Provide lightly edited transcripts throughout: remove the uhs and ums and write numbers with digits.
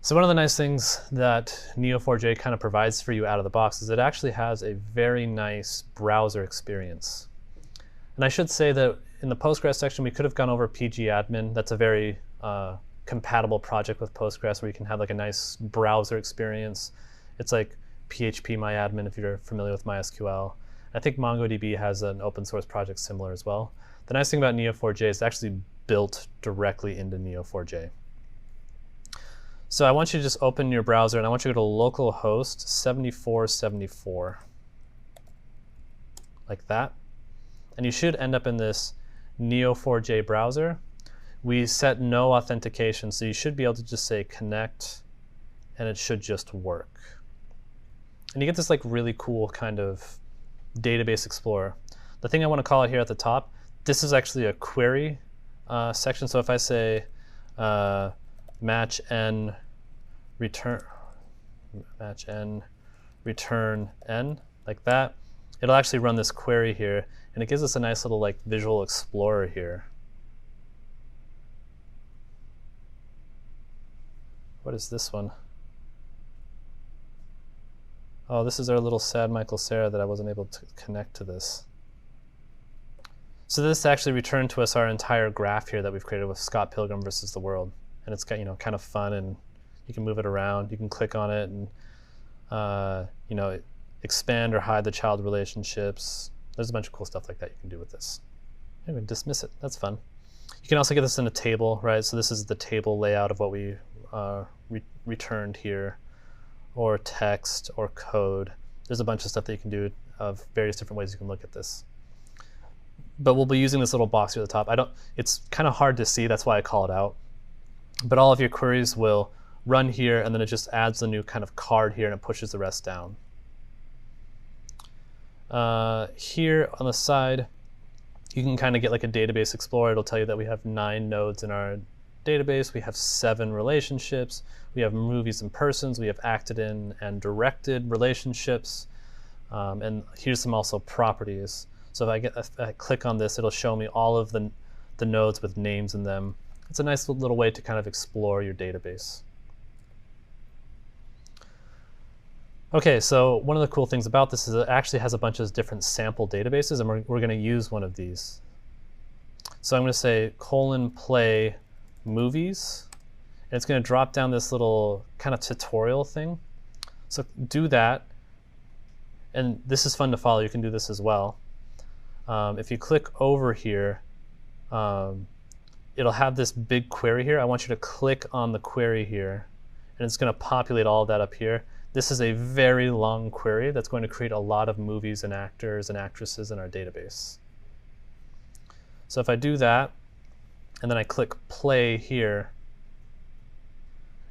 So one of the nice things that Neo4j kind of provides for you out of the box is it actually has a very nice browser experience. And I should say that in the Postgres section, we could have gone over pgadmin. That's a very compatible project with Postgres where you can have like a nice browser experience. It's like phpMyAdmin if you're familiar with MySQL. I think MongoDB has an open source project similar as well. The nice thing about Neo4j is it's actually built directly into Neo4j. So I want you to just open your browser and I want you to go to localhost 7474, like that. And you should end up in this Neo4j browser. We set no authentication, so you should be able to just say connect and it should just work. And you get this like really cool kind of database explorer. The thing I want to call it here at the top, this is actually a query section. So if I say match n return n, like that, it'll actually run this query here, and it gives us a nice little like visual explorer here. What is this one? Oh, this is our little sad Michael Sarah that I wasn't able to connect to this. So this actually returned to us our entire graph here that we've created with Scott Pilgrim versus the world. And it's got, you know, kind of fun, and you can move it around. You can click on it and you know, expand or hide the child relationships. There's a bunch of cool stuff like that you can do with this. Anyway, dismiss it. That's fun. You can also get this in a table, right? So this is the table layout of what we returned here, or text or code. There's a bunch of stuff that you can do of various different ways you can look at this. But we'll be using this little box here at the top. It's kind of hard to see, that's why I call it out. But all of your queries will run here, and then it just adds a new kind of card here and it pushes the rest down. Here on the side, you can kind of get like a database explorer. It'll tell you that we have 9 nodes in our database. We have 7 relationships. We have movies and persons. We have acted in and directed relationships. And here's some also properties. So if I click on this, it'll show me all of the nodes with names in them. It's a nice little way to kind of explore your database. Okay, so one of the cool things about this is it actually has a bunch of different sample databases, and we're going to use one of these. So I'm going to say :play movies, and it's going to drop down this little kind of tutorial thing. So do that, and this is fun to follow. You can do this as well. If you click over here, it'll have this big query here. I want you to click on the query here, and it's going to populate all of that up here. This is a very long query that's going to create a lot of movies and actors and actresses in our database. So if I do that, and then I click play here,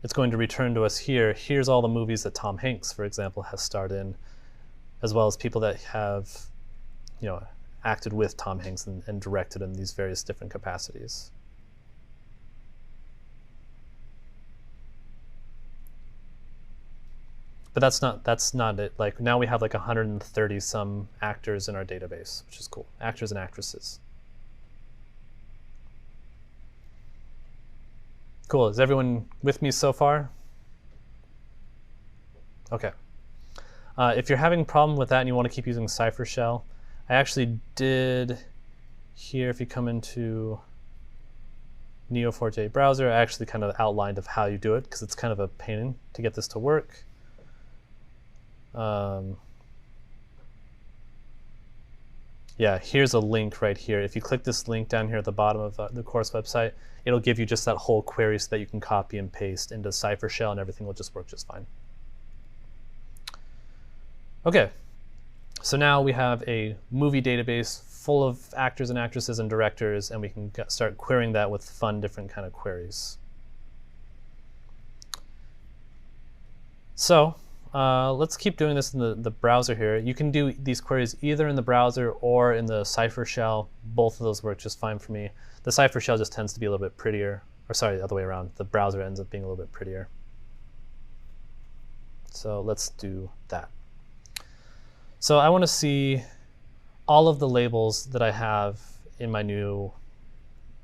it's going to return to us here. Here's all the movies that Tom Hanks, for example, has starred in, as well as people that have, you know, acted with Tom Hanks and directed in these various different capacities. But that's not it. Like now we have like 130 some actors in our database, which is cool. Actors and actresses. Cool. Is everyone with me so far? Okay. If you're having a problem with that and you want to keep using Cypher Shell, I actually did here, if you come into Neo4j Browser, I actually kind of outlined of how you do it because it's kind of a pain to get this to work. Yeah, here's a link right here. If you click this link down here at the bottom of the course website, it'll give you just that whole query so that you can copy and paste into Cypher Shell and everything will just work just fine. Okay, so now we have a movie database full of actors and actresses and directors, and we can start querying that with fun different kind of queries. So let's keep doing this in the browser here. You can do these queries either in the browser or in the Cypher Shell. Both of those work just fine for me. The Cypher Shell just tends to be a little bit prettier, or sorry, the other way around. The browser ends up being a little bit prettier. So let's do that. So I want to see all of the labels that I have in my new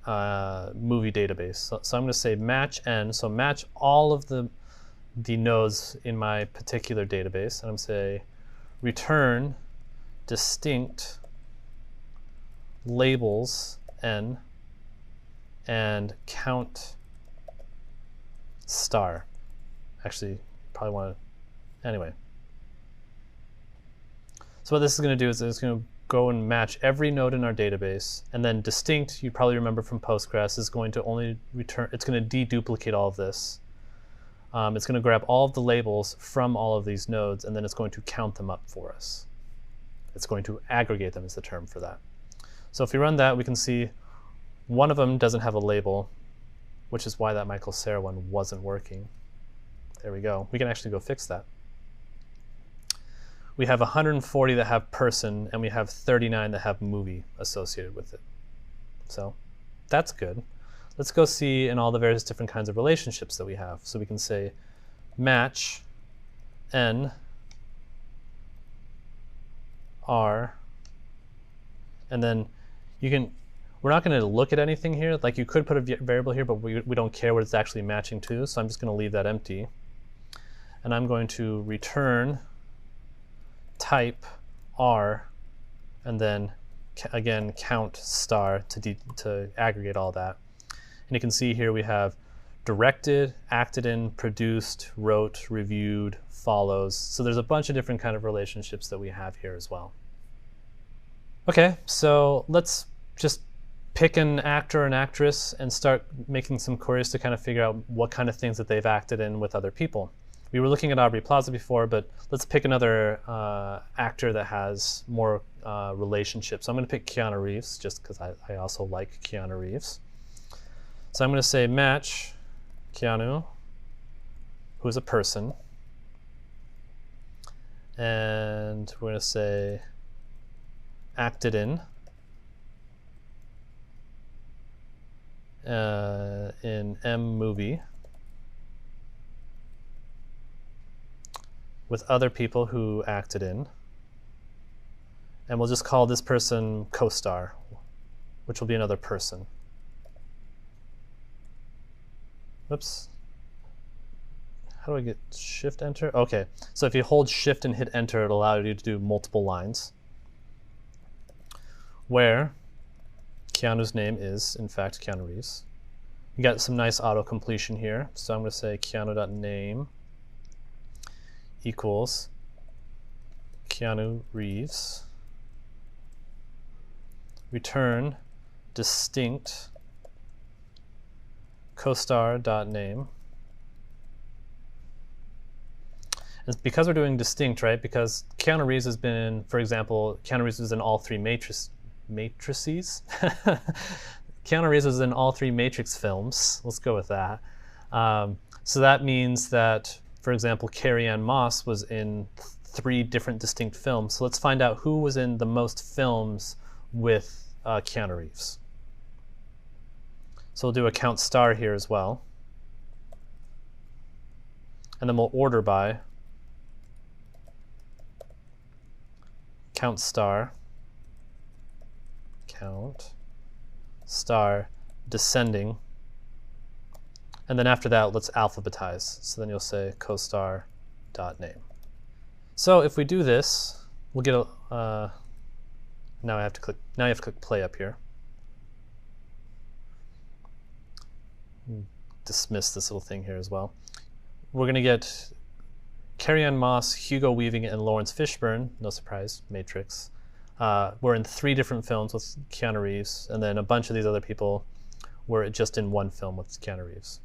movie database. So I'm going to say match n, so match all of the the nodes in my particular database, and I'm going to say return distinct labels n and count star. Actually, probably want to, anyway. So what this is going to do is it's going to go and match every node in our database, and then distinct, you probably remember from Postgres, is going to only return, it's going to deduplicate all of this. It's going to grab all of the labels from all of these nodes, and then it's going to count them up for us. It's going to aggregate them is the term for that. So if we run that, we can see one of them doesn't have a label, which is why that Michael Cera one wasn't working. There we go. We can actually go fix that. We have 140 that have person, and we have 39 that have movie associated with it. So that's good. Let's go see in all the various different kinds of relationships that we have. So we can say match n r, and then you can, we're not going to look at anything here. Like you could put a variable here, but we don't care what it's actually matching to, so I'm just going to leave that empty. And I'm going to return type r, and then again count star to aggregate all that. And you can see here we have directed, acted in, produced, wrote, reviewed, follows. So there's a bunch of different kind of relationships that we have here as well. Okay, so let's just pick an actor or an actress and start making some queries to kind of figure out what kind of things that they've acted in with other people. We were looking at Aubrey Plaza before, but let's pick another actor that has more relationships. So I'm going to pick Keanu Reeves, just because I also like Keanu Reeves. So I'm going to say match Keanu, who is a person, and we're going to say acted in M movie with other people who acted in, and we'll just call this person co-star, which will be another person. Whoops. How do I get shift enter? Okay, so if you hold shift and hit enter, it'll allow you to do multiple lines where Keanu's name is, in fact, Keanu Reeves. You got some nice auto completion here. So I'm going to say Keanu.name equals Keanu Reeves. Return distinct co-star.name. It's because we're doing distinct, right? Because Keanu Reeves has been, for example, Keanu Reeves was in all three matrices. Keanu Reeves was in all three Matrix films. Let's go with that. So that means that, for example, Carrie-Anne Moss was in 3 different distinct films. So let's find out who was in the most films with Keanu Reeves. So we'll do a count star here as well. And then we'll order by count star, count star, descending. And then after that, let's alphabetize. So then you'll say co-star.name. So if we do this, we'll get a, now you have to click play up here. Dismiss this little thing here as well. We're going to get Carrie-Anne Moss, Hugo Weaving, and Lawrence Fishburne, no surprise, Matrix. We're in 3 different films with Keanu Reeves, and then a bunch of these other people were just in 1 film with Keanu Reeves.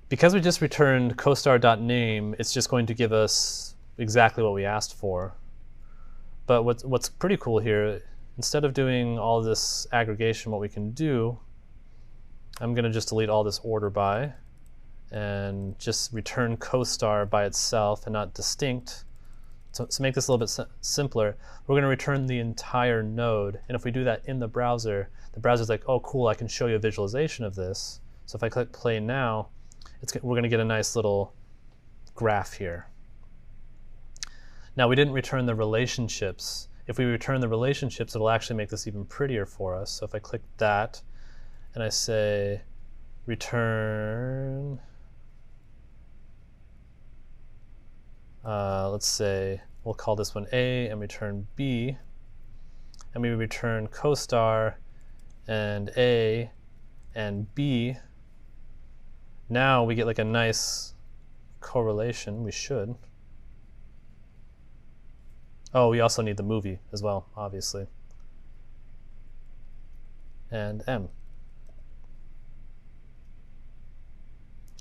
Because we just returned co-star.name, it's just going to give us exactly what we asked for. But what's pretty cool here, instead of doing all this aggregation, what we can do, I'm going to just delete all this order by and just return co-star by itself and not distinct. So to make this a little bit simpler, we're going to return the entire node. And if we do that in the browser's like, oh, cool, I can show you a visualization of this. So if I click play now, we're going to get a nice little graph here. Now, we didn't return the relationships. If we return the relationships, it'll actually make this even prettier for us. So if I click that, and I say return let's say we'll call this one A and return B, and we return co-star and A and B. Now we get like a nice correlation. We should. Oh, we also need the movie as well, obviously. And M.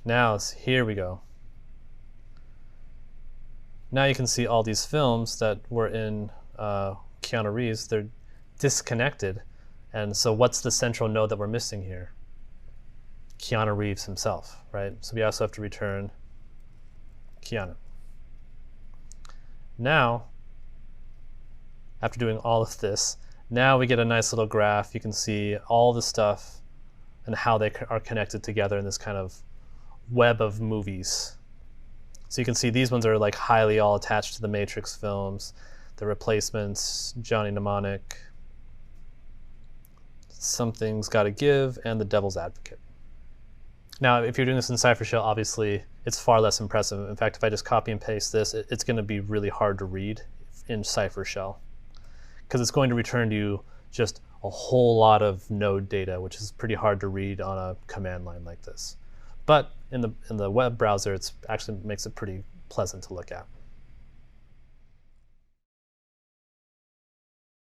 Now, here we go. Now you can see all these films that were in Keanu Reeves, they're disconnected. And so what's the central node that we're missing here? Keanu Reeves himself, right? So we also have to return Keanu. Now, after doing all of this, now we get a nice little graph. You can see all the stuff and how they are connected together in this kind of web of movies. So you can see these ones are like highly all attached to the Matrix films, The Replacements, Johnny Mnemonic, Something's Gotta Give, and The Devil's Advocate. Now, if you're doing this in Cypher Shell, obviously it's far less impressive. In fact, if I just copy and paste this, it's going to be really hard to read in Cypher Shell because it's going to return to you just a whole lot of node data, which is pretty hard to read on a command line like this. But in the web browser, it actually makes it pretty pleasant to look at.